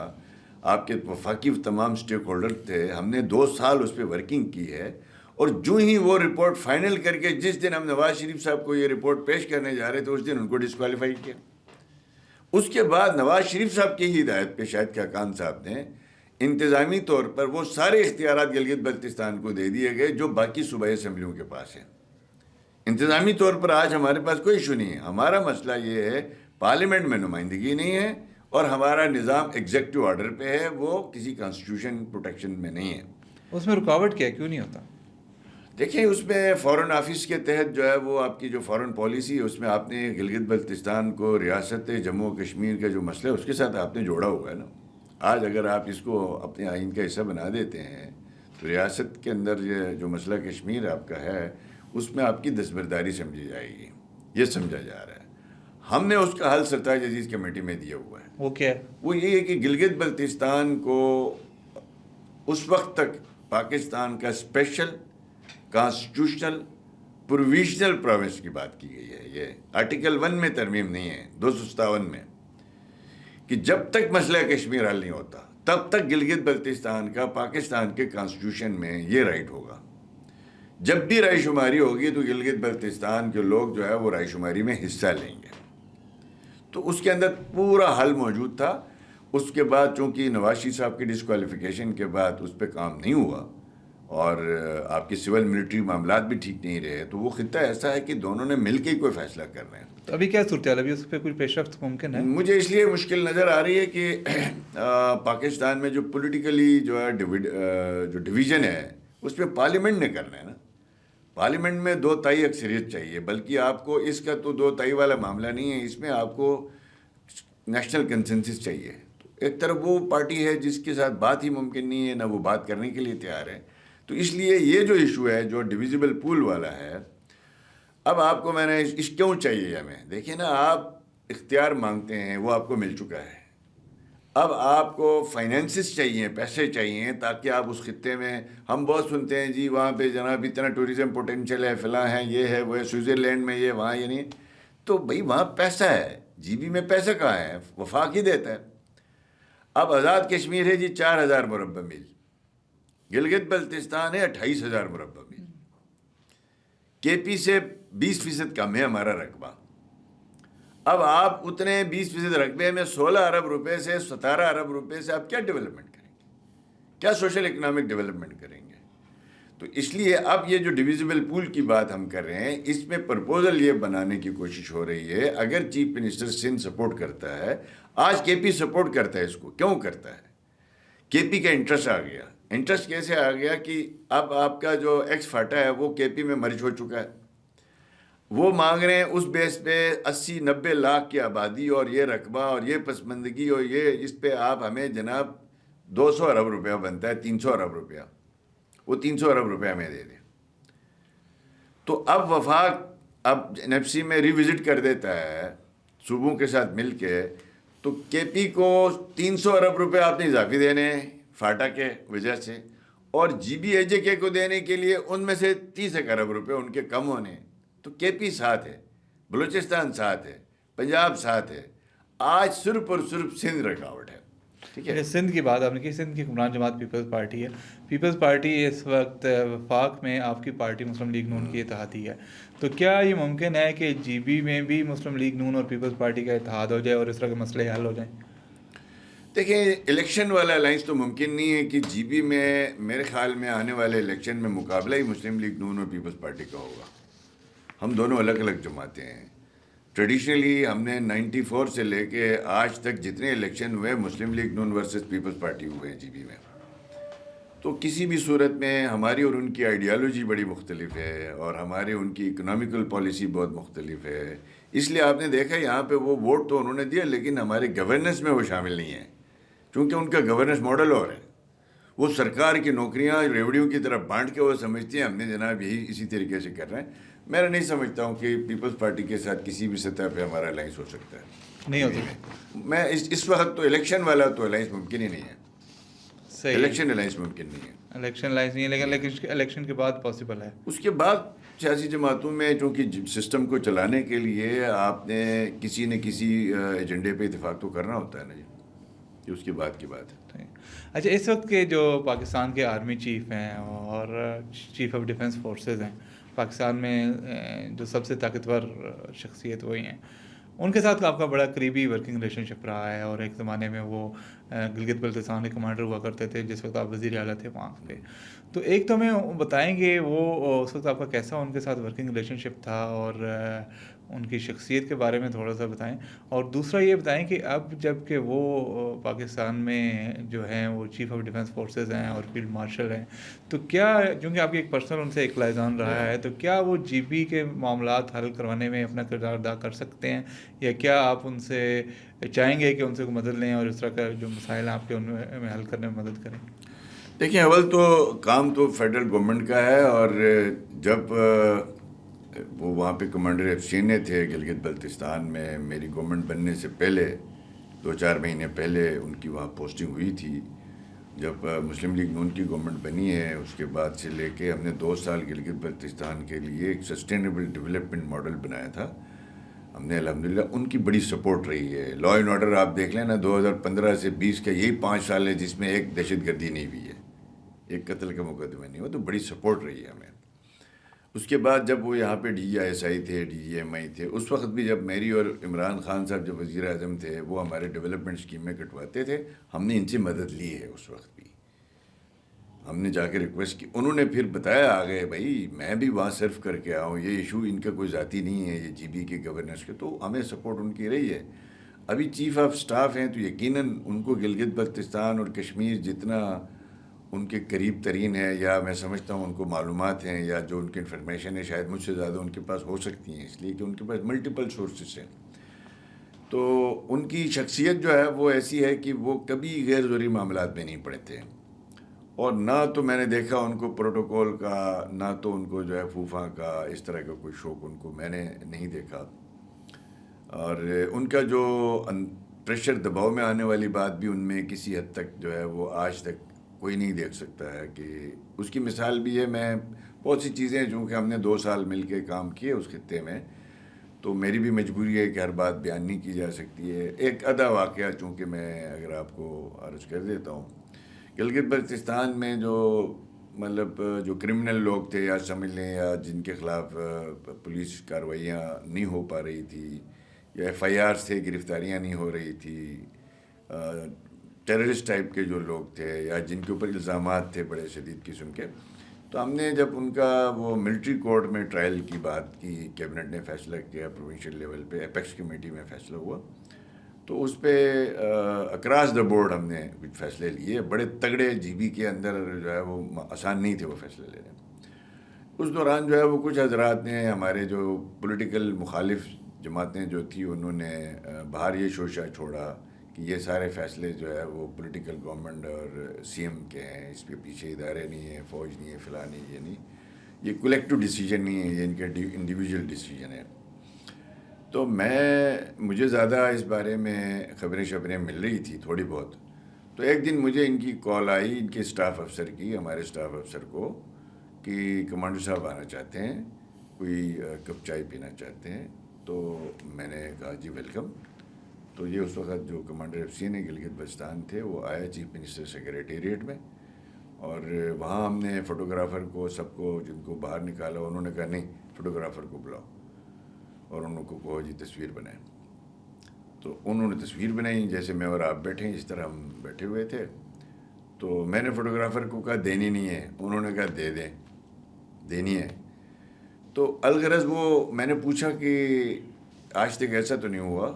آپ کے وفاقی تمام اسٹیک ہولڈر تھے. ہم نے 2 سال اس پہ ورکنگ کی ہے, اور جو ہی وہ رپورٹ فائنل کر کے جس دن ہم نواز شریف صاحب کو یہ رپورٹ پیش کرنے جا رہے تھے اس دن ان کو ڈسکوالیفائی کیا. اس کے بعد نواز شریف صاحب کی ہی ہدایت پہ شاہد خاقان صاحب نے انتظامی طور پر وہ سارے اختیارات گلگت بلتستان کو دے دیے گئے جو باقی صوبائی اسمبلیوں کے پاس ہیں. انتظامی طور پر آج ہمارے پاس کوئی ایشو نہیں ہے. ہمارا مسئلہ یہ ہے پارلیمنٹ میں نمائندگی نہیں ہے, اور ہمارا نظام ایگزیکٹو آرڈر پہ ہے, وہ کسی کانسٹیٹیوشن پروٹیکشن میں نہیں ہے. اس میں رکاوٹ کیا, کیوں نہیں ہوتا؟ دیکھیں, اس میں فارن آفس کے تحت جو ہے وہ آپ کی جو فارن پالیسی ہے اس میں آپ نے گلگت بلتستان کو ریاست جموں و کشمیر کا جو مسئلہ ہے اس کے ساتھ آپ نے جوڑا ہوا ہے نا. آج اگر آپ اس کو اپنے آئین کا حصہ بنا دیتے ہیں تو ریاست کے اندر یہ جو مسئلہ کشمیر آپ کا ہے اس میں آپ کی دستبرداری سمجھی جائے گی, یہ سمجھا جا رہا ہے. ہم نے اس کا حل سرتاج عزیز کمیٹی میں دیا ہوا ہے. وہ کیا ہے؟ وہ یہ ہے کہ گلگت بلتستان کو اس وقت تک پاکستان کا اسپیشل کانسٹیٹیوشنل پروویژنل پروونس کی بات کی گئی ہے. یہ آرٹیکل 1 میں ترمیم نہیں ہے, 257 میں, کہ جب تک مسئلہ کشمیر حل نہیں ہوتا تب تک گلگت بلتستان کا پاکستان کے کانسٹیٹیوشن میں یہ رائٹ ہوگا. جب بھی رائے شماری ہوگی تو گلگت بلتستان کے لوگ جو ہے وہ رائے شماری میں حصہ لیں گے. تو اس کے اندر پورا حل موجود تھا. اس کے بعد چونکہ نواز شریف صاحب کی ڈسکوالیفیکیشن کے بعد اس پہ کام نہیں ہوا اور آپ کے سول ملٹری معاملات بھی ٹھیک نہیں رہے, تو وہ خطہ ایسا ہے کہ دونوں نے مل کے ہی کوئی فیصلہ کر رہے ہیں. تو ابھی کیا صورتحال, ابھی اس پہ کوئی پیش رفت ممکن ہے؟ مجھے اس لیے مشکل نظر آ رہی ہے کہ پاکستان میں جو پولیٹیکلی جو ہے جو ڈویژن ہے اس پہ پارلیمنٹ نے کرنا ہے نا. پارلیمنٹ میں 2/3 اکثریت چاہیے, بلکہ آپ کو اس کا تو 2/3 والا معاملہ نہیں ہے, اس میں آپ کو نیشنل کنسنسس چاہیے. تو ایک طرف وہ پارٹی ہے جس کے ساتھ بات ہی ممکن نہیں ہے, نہ وہ بات کرنے کے لیے تیار ہے. تو اس لیے یہ جو ایشو ہے جو ڈویزیبل پول والا ہے, اب آپ کو میں نے اس کیوں چاہیے ہمیں, دیکھیں نا, آپ اختیار مانگتے ہیں وہ آپ کو مل چکا ہے. اب آپ کو فائنینسز چاہیے, پیسے چاہیے, تاکہ آپ اس خطے میں, ہم بہت سنتے ہیں جی وہاں پہ جناب اتنا ٹوریزم پوٹینشیل ہے, فلاں ہے, یہ ہے, وہ ہے, سوئٹزرلینڈ میں یہ, وہاں یہ نہیں. تو بھائی وہاں پیسہ ہے, جی بی میں پیسہ کہاں ہے, وفاق ہی دیتا ہے. اب آزاد کشمیر ہے جی 4,000 مربع میل، گلگت بلتستان ہے 28,000 مربع میل، کے پی سے 20% کم ہے ہمارا رقبہ. اب آپ اتنے 20% رقبے میں 16 ارب روپے سے 17 ارب روپے سے آپ کیا ڈیولپمنٹ کریں گے؟ کیا سوشل اکنامک ڈیولپمنٹ کریں گے؟ تو اس لیے اب یہ جو ڈویزیبل پول کی بات ہم کر رہے ہیں، اس میں پرپوزل یہ بنانے کی کوشش ہو رہی ہے. اگر چیف منسٹر سندھ سپورٹ کرتا ہے، آج کے پی سپورٹ کرتا ہے، اس کو کیوں کرتا ہے؟ کے پی کا انٹرسٹ آ گیا. انٹرسٹ کیسے آ گیا کہ اب آپ کا جو ایکس فاٹا ہے وہ کے پی میں مرج ہو چکا ہے. وہ مانگ رہے ہیں اس بیس پہ 80-90 لاکھ کی آبادی اور یہ رقبہ اور یہ پسماندگی اور یہ، اس پہ آپ ہمیں جناب 200 ارب روپیہ بنتا ہے، 300 ارب روپیہ، وہ 300 ارب روپیہ ہمیں دے دیں. تو اب وفاق اب این ایف سی میں ریوزٹ کر دیتا ہے صوبوں کے ساتھ مل کے، تو کے پی کو 300 ارب روپے آپ نے اضافی دینے ہیں فاٹا کے وجہ سے، اور جی بی اے جے کے کو دینے کے لیے ان میں سے 30 ارب روپے ان کے کم ہونے ہیں. تو کے پی ساتھ ہے، بلوچستان ساتھ ہے، پنجاب ساتھ ہے. آج صرف اور صرف سندھ رکاوٹ ہے. ٹھیک ہے. سندھ کی بات آپ نے کی، سندھ کی حکمران جماعت پیپلز پارٹی ہے. پیپلز پارٹی اس وقت وفاق میں آپ کی پارٹی مسلم لیگ نون کی اتحادی ہے. تو کیا یہ ممکن ہے کہ جی بی میں بھی مسلم لیگ نون اور پیپلز پارٹی کا اتحاد ہو جائے اور اس طرح کے مسئلے حل ہو جائیں؟ دیکھیں، الیکشن والا الائنس تو ممکن نہیں ہے کہ جی بی میں میرے خیال میں آنے والے الیکشن میں مقابلہ ہی مسلم لیگ نون اور پیپلز پارٹی کا ہوگا. ہم دونوں الگ الگ جماعتیں ہیں. ٹریڈیشنلی ہم نے 94 سے لے کے آج تک جتنے الیکشن ہوئے مسلم لیگ نون ورسز پیپلز پارٹی ہوئے ہیں جی بی میں. تو کسی بھی صورت میں ہماری اور ان کی آئیڈیالوجی بڑی مختلف ہے اور ہماری ان کی اکنامیکل پالیسی بہت مختلف ہے. اس لیے آپ نے دیکھا یہاں پہ وہ ووٹ تو انہوں نے دیا لیکن ہمارے گورننس میں وہ شامل نہیں ہیں، چونکہ ان کا گورننس ماڈل اور ہے. وہ سرکار کی نوکریاں ریوڑیوں کی طرف بانٹ کے وہ سمجھتے ہیں ہم نے جناب یہی اسی طریقے سے کر رہے ہیں. میں نہیں سمجھتا ہوں کہ پیپلز پارٹی کے ساتھ کسی بھی سطح پہ ہمارا الائنس ہو سکتا ہے. نہیں ہو سکتا. میں اس وقت تو الیکشن والا تو الائنس ممکن ہی نہیں ہے. صحیح. الیکشن الائنس ممکن نہیں ہے. الیکشن الائنس نہیں ہے، لیکن الیکشن کے بعد پاسبل ہے. اس کے بعد سیاسی جماعتوں میں چونکہ سسٹم کو چلانے کے لیے آپ نے کسی نہ کسی ایجنڈے پہ اتفاق تو کرنا ہوتا ہے نا جی. یہ اس کے بعد کی بات ہے. اچھا، اس وقت کے جو پاکستان کے آرمی چیف ہیں اور چیف آف ڈیفنس فورسز ہیں پاکستان میں، جو سب سے طاقتور شخصیت وہی ہیں، ان کے ساتھ آپ کا بڑا قریبی ورکنگ ریلیشن شپ رہا ہے اور ایک زمانے میں وہ گلگت بلتستان کے کمانڈر ہوا کرتے تھے جس وقت آپ وزیر اعلیٰ تھے وہاں پہ. تو ایک تو ہمیں بتائیں گے وہ اس وقت آپ کا کیسا ان کے ساتھ ورکنگ ریلیشن شپ تھا اور ان کی شخصیت کے بارے میں تھوڑا سا بتائیں. اور دوسرا یہ بتائیں کہ اب جب کہ وہ پاکستان میں جو ہیں وہ چیف آف ڈیفنس فورسز ہیں اور فیلڈ مارشل ہیں، تو کیا چونکہ آپ کی ایک پرسنل ان سے ایک لائزان رہا ہے، تو کیا وہ جی بی کے معاملات حل کروانے میں اپنا کردار ادا کر سکتے ہیں، یا کیا آپ ان سے چاہیں گے کہ ان سے کوئی مدد لیں اور اس طرح کا جو مسائل ہیں آپ کے ان میں حل کرنے میں مدد کریں؟ دیکھیں، اول تو کام تو فیڈرل گورنمنٹ کا ہے، اور جب وہ وہاں پہ کمانڈر ایف سینے تھے گلگت بلتستان میں، میری گورنمنٹ بننے سے پہلے 2-4 مہینے پہلے ان کی وہاں پوسٹنگ ہوئی تھی. جب مسلم لیگ نون کی گورنمنٹ بنی ہے اس کے بعد سے لے کے ہم نے 2 سال گلگت بلتستان کے لیے ایک سسٹینیبل ڈیولپمنٹ ماڈل بنایا تھا. ہم نے الحمدللہ ان کی بڑی سپورٹ رہی ہے. لا اینڈ آرڈر آپ دیکھ لیں نا، 2015 سے 20 کا یہی 5 سال ہے جس میں ایک دہشت گردی نہیں ہوئی ہے، ایک قتل کا مقدمہ نہیں ہوا. تو بڑی سپورٹ رہی ہے ہمیں. اس کے بعد جب وہ یہاں پہ ڈی جی ایس آئی تھے، ڈی جی ایم آئی تھے، اس وقت بھی جب میری اور عمران خان صاحب جب وزیر اعظم تھے وہ ہمارے ڈیولپمنٹ اسکیمیں کٹواتے تھے، ہم نے ان سے مدد لی ہے. اس وقت بھی ہم نے جا کے ریکویسٹ کی، انہوں نے پھر بتایا آگے بھائی میں بھی وہاں سرف کر کے آؤں، یہ ایشو ان کا کوئی ذاتی نہیں ہے، یہ جی بی کے گورننس کے. تو ہمیں سپورٹ ان کی رہی ہے. ابھی چیف آف سٹاف ہیں تو یقیناً ان کو گلگت بلتستان اور کشمیر جتنا ان کے قریب ترین ہے، یا میں سمجھتا ہوں ان کو معلومات ہیں یا جو ان کی انفارمیشن ہے شاید مجھ سے زیادہ ان کے پاس ہو سکتی ہیں، اس لیے کہ ان کے پاس ملٹیپل سورسز ہیں. تو ان کی شخصیت جو ہے وہ ایسی ہے کہ وہ کبھی غیر ضروری معاملات میں نہیں پڑتے ہیں، اور نہ تو میں نے دیکھا ان کو پروٹوکول کا، نہ تو ان کو جو ہے فوفا کا اس طرح کا کوئی شوق ان کو میں نے نہیں دیکھا. اور ان کا جو پریشر دباؤ میں آنے والی بات بھی ان میں کسی حد تک جو ہے وہ آج تک کوئی نہیں دیکھ سکتا ہے. کہ اس کی مثال بھی ہے، میں بہت سی چیزیں چونکہ ہم نے 2 سال مل کے کام کیے اس خطے میں، تو میری بھی مجبوری ہے کہ ہر بات بیان نہیں کی جا سکتی ہے. ایک آدھا واقعہ چونکہ میں اگر آپ کو عرض کر دیتا ہوں. گلگت بلتستان میں جو مطلب جو کرمنل لوگ تھے یا سمجھ لیں یا جن کے خلاف پولیس کارروائیاں نہیں ہو پا رہی تھی یا ایف آئی آرز تھے, گرفتاریاں نہیں ہو رہی تھی, ٹیررسٹ ٹائپ کے جو لوگ تھے یا جن کے اوپر الزامات تھے بڑے شدید قسم کے, تو ہم نے جب ان کا وہ ملٹری کورٹ میں ٹرائل کی بات کی, کیبنٹ نے فیصلہ کیا, پروونشل لیول پہ ایپیکس کمیٹی میں فیصلہ ہوا, تو اس پہ اکراس دا بورڈ ہم نے کچھ فیصلے لیے. بڑے تگڑے جی بی کے اندر جو ہے وہ آسان نہیں تھے وہ فیصلے لینے. اس دوران جو ہے وہ کچھ حضرات نے, ہمارے جو پولیٹیکل مخالف جماعتیں جو تھی, انہوں نے باہر یہ شوشہ چھوڑا کہ یہ سارے فیصلے جو ہے وہ پولیٹیکل گورنمنٹ اور سی ایم کے ہیں, اس کے پیچھے ادارے نہیں ہیں, فوج نہیں ہے, فلاں نہیں, یہ نہیں, یہ کولیکٹیو ڈیسیجن نہیں ہے, یہ ان کے انڈیویجول ڈیسیجن ہے. تو مجھے زیادہ اس بارے میں خبریں مل رہی تھی تھوڑی بہت. تو ایک دن مجھے ان کی کال آئی, ان کے اسٹاف افسر کی, ہمارے اسٹاف افسر کو, کہ کمانڈر صاحب آنا چاہتے ہیں, کوئی کپ چائے پینا چاہتے ہیں. تو میں نے کہا جی ویلکم. تو یہ اس وقت جو کمانڈر ایف سی نے گلگت بلتستان تھے وہ آئے چیف منسٹر سیکریٹریٹ میں, اور وہاں ہم نے فوٹوگرافر کو سب کو جن کو باہر نکالا, انہوں نے کہا نہیں فوٹوگرافر کو بلاؤ اور انہوں کو کہو جی تصویر بنائیں. تو انہوں نے تصویر بنائی جیسے میں اور آپ بیٹھے ہیں اس طرح ہم بیٹھے ہوئے تھے. تو میں نے فوٹوگرافر کو کہا دینی نہیں ہے, انہوں نے کہا دے دیں, دینی ہے. تو الغرض وہ میں نے پوچھا کہ آج تک ایسا تو نہیں ہوا.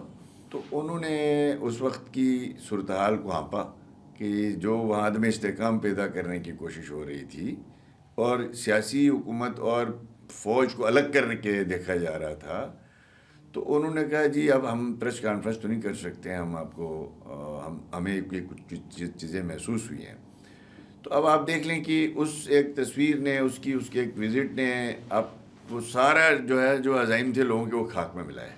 تو انہوں نے اس وقت کی صورتحال کو ہانپا کہ جو وہاں عدم استحکام پیدا کرنے کی کوشش ہو رہی تھی اور سیاسی حکومت اور فوج کو الگ کرنے کے دیکھا جا رہا تھا. تو انہوں نے کہا جی اب ہم پریس کانفرنس تو نہیں کر سکتے ہیں, ہم آپ کو ہمیں کچھ چیزیں محسوس ہوئی ہیں. تو اب آپ دیکھ لیں کہ اس ایک تصویر نے, اس کے ایک وزٹ نے, اب وہ سارا جو ہے جو عزائم تھے لوگوں کے وہ خاک میں ملائے.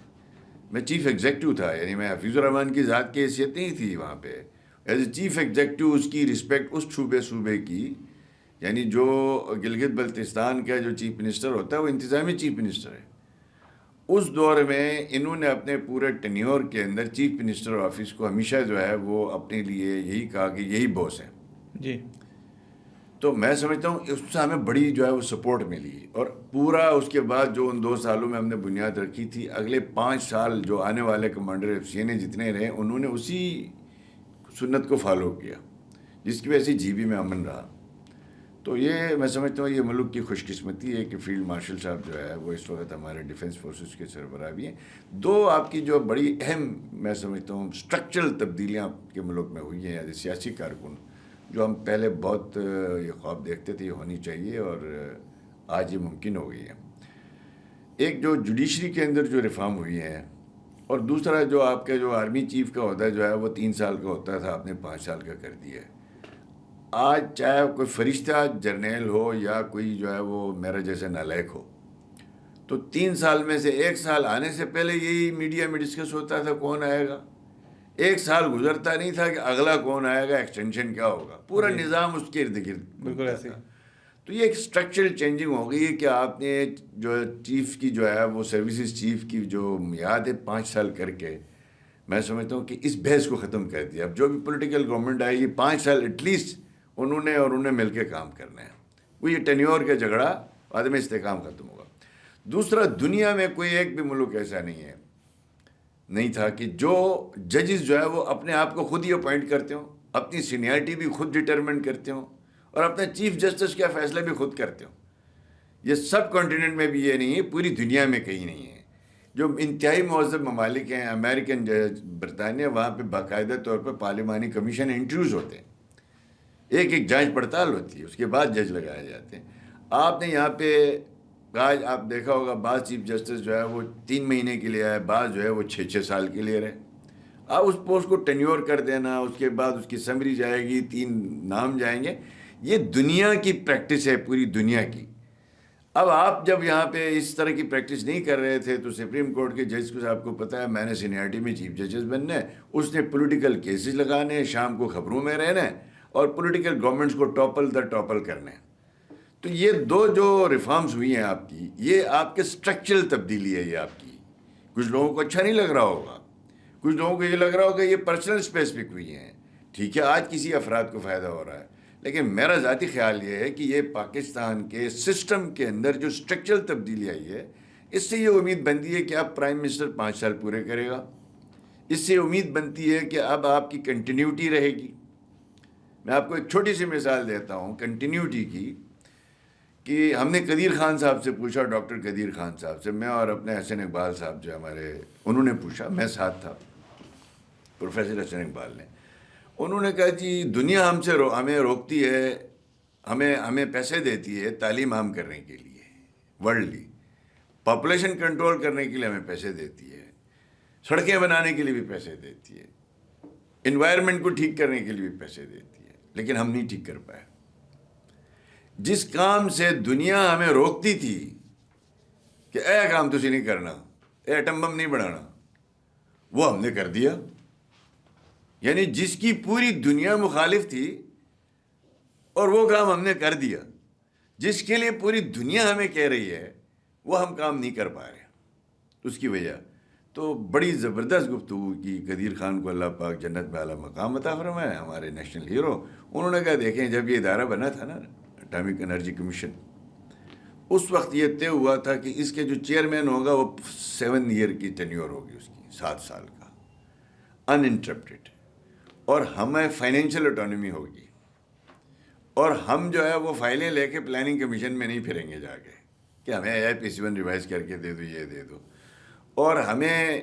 میں چیف ایگزیکٹو تھا, یعنی میں حفیظ الرحمان کی ذات کی حیثیت نہیں تھی وہاں پہ. ایز اے چیف ایگزیکٹو اس کی رسپیکٹ اس صوبے کی, یعنی جو گلگت بلتستان کا جو چیف منسٹر ہوتا ہے وہ انتظامی چیف منسٹر ہے. اس دور میں انہوں نے اپنے پورے ٹینیور کے اندر چیف منسٹر آفس کو ہمیشہ جو ہے وہ اپنے لیے یہی کہا کہ یہی باس ہے. جی. تو میں سمجھتا ہوں اس سے ہمیں بڑی جو ہے وہ سپورٹ ملی, اور پورا اس کے بعد جو ان 2 سالوں میں ہم نے بنیاد رکھی تھی, اگلے 5 سال جو آنے والے کمانڈر ایف سی نے جتنے رہے انہوں نے اسی سنت کو فالو کیا, جس کی وجہ سے جی بی میں امن رہا. تو یہ میں سمجھتا ہوں یہ ملک کی خوش قسمتی ہے کہ فیلڈ مارشل صاحب جو ہے وہ اس وقت ہمارے ڈیفنس فورسز کے سربراہ بھی ہیں. 2 آپ کی جو بڑی اہم میں سمجھتا ہوں اسٹرکچرل تبدیلیاں آپ کے ملک میں ہوئی ہیں ایز اے سیاسی کارکن, جو ہم پہلے بہت یہ خواب دیکھتے تھے یہ ہونی چاہیے, اور آج یہ ممکن ہو گئی ہے. ایک جو جوڈیشری کے اندر جو ریفارم ہوئی ہیں, اور دوسرا جو آپ کا جو آرمی چیف کا عہدہ جو ہے وہ 3 سال کا ہوتا تھا, آپ نے 5 سال کا کر دیا ہے. آج چاہے کوئی فرشتہ جرنیل ہو یا کوئی جو ہے وہ میرا جیسے نالائق ہو, تو 3 سال میں سے 1 سال آنے سے پہلے یہی میڈیا میں ڈسکس ہوتا تھا کون آئے گا. 1 سال گزرتا نہیں تھا کہ اگلا کون آئے گا, ایکسٹینشن کیا ہوگا, پورا نظام اس کے ارد گرد. بالکل ایسے. تو یہ ایک اسٹرکچرل چینجنگ ہو گئی ہے کہ آپ نے جو چیف کی جو ہے وہ سروسز چیف کی جو میعاد ہے 5 سال کر کے, میں سمجھتا ہوں کہ اس بحث کو ختم کر دیا. اب جو بھی پولیٹیکل گورنمنٹ آئے گی 5 سال ایٹ لیسٹ انہوں نے مل کے کام کرنا ہے. وہ یہ ٹینیور کا جھگڑا عدم استحکام ختم ہوگا. دوسرا, دنیا میں کوئی ایک بھی ملک ایسا نہیں تھا کہ جو ججز جو ہے وہ اپنے آپ کو خود ہی اپوائنٹ کرتے ہوں, اپنی سینئرٹی بھی خود ڈٹرمنٹ کرتے ہوں, اور اپنے چیف جسٹس کا فیصلہ بھی خود کرتے ہوں. یہ سب کانٹیننٹ میں بھی یہ نہیں ہے, پوری دنیا میں کہیں نہیں ہے. جو انتہائی مہذب ممالک ہیں, امریکن برطانیہ, وہاں پہ باقاعدہ طور پر پارلیمانی کمیشن انٹرویوز ہوتے ہیں, ایک جانچ پڑتال ہوتی ہے, اس کے بعد جج لگائے جاتے ہیں. آپ نے یہاں پہ آج آپ دیکھا ہوگا بعض چیف جسٹس جو ہے وہ 3 مہینے کے لیے آئے, بعض جو ہے وہ 6 سال کے لیے رہے. آپ اس پوسٹ کو ٹینیور کر دینا, اس کے بعد اس کی سمری جائے گی, 3 نام جائیں گے. یہ دنیا کی پریکٹس ہے, پوری دنیا کی. اب آپ جب یہاں پہ اس طرح کی پریکٹس نہیں کر رہے تھے تو سپریم کورٹ کے جج کو آپ کو پتہ ہے میں نے سینئرٹی میں چیف ججز بننا ہے, اس نے پولیٹیکل کیسز لگانے, شام کو خبروں میں رہنا ہے, اور پولیٹیکل گورنمنٹس کو ٹاپل کرنے. تو یہ 2 جو ریفارمز ہوئی ہیں آپ کی, یہ آپ کے اسٹرکچرل تبدیلی ہے. یہ آپ کی کچھ لوگوں کو اچھا نہیں لگ رہا ہوگا, کچھ لوگوں کو یہ لگ رہا ہوگا یہ پرسنل اسپیسیفک ہوئی ہیں. ٹھیک ہے, آج کسی افراد کو فائدہ ہو رہا ہے, لیکن میرا ذاتی خیال یہ ہے کہ یہ پاکستان کے سسٹم کے اندر جو اسٹرکچرل تبدیلی آئی ہے, اس سے یہ امید بنتی ہے کہ اب پرائم منسٹر 5 سال پورے کرے گا. اس سے امید بنتی ہے کہ اب آپ کی کنٹینیوٹی رہے گی. میں آپ کو ایک چھوٹی سی مثال دیتا ہوں کنٹینیوٹی کی, کہ ہم نے قدیر خان صاحب سے پوچھا, ڈاکٹر قدیر خان صاحب سے, میں اور اپنے حسن اقبال صاحب جو ہمارے, انہوں نے پوچھا, میں ساتھ تھا, پروفیسر حسن اقبال نے. انہوں نے کہا جی دنیا ہمیں روکتی ہے, ہمیں پیسے دیتی ہے تعلیم عام کرنے کے لیے, ورلڈلی پاپولیشن کنٹرول کرنے کے لیے ہمیں پیسے دیتی ہے, سڑکیں بنانے کے لیے بھی پیسے دیتی ہے, انوائرمنٹ کو ٹھیک کرنے کے لیے بھی پیسے دیتی ہے, لیکن ہم نہیں ٹھیک کر پائے. جس کام سے دنیا ہمیں روکتی تھی کہ اے کام تسی نہیں کرنا, اے ایٹم بم نہیں بنانا, وہ ہم نے کر دیا. یعنی جس کی پوری دنیا مخالف تھی اور وہ کام ہم نے کر دیا, جس کے لیے پوری دنیا ہمیں کہہ رہی ہے وہ ہم کام نہیں کر پا رہے. اس کی وجہ تو بڑی زبردست گفتگو کی. قدیر خان کو اللہ پاک جنت میں اعلیٰ مقام عطا فرمائے, ہمارے نیشنل ہیرو. انہوں نے کہا دیکھیں جب یہ ادارہ بنا تھا نا اٹامک انرجی کمیشن, اس وقت یہ طے ہوا تھا کہ اس کے جو چیئرمین ہوگا وہ 7 ایئر کی ٹینیور ہوگی, اس کی 7 سال کا ان انٹرپٹیڈ, اور ہمیں فائنینشیل اٹانومی ہوگی, اور ہم جو ہے وہ فائلیں لے کے پلاننگ کمیشن میں نہیں پھریں گے جا کے کہ ہمیں AIPC1 ریوائز کر کے دے دو, یہ دے دو, اور ہمیں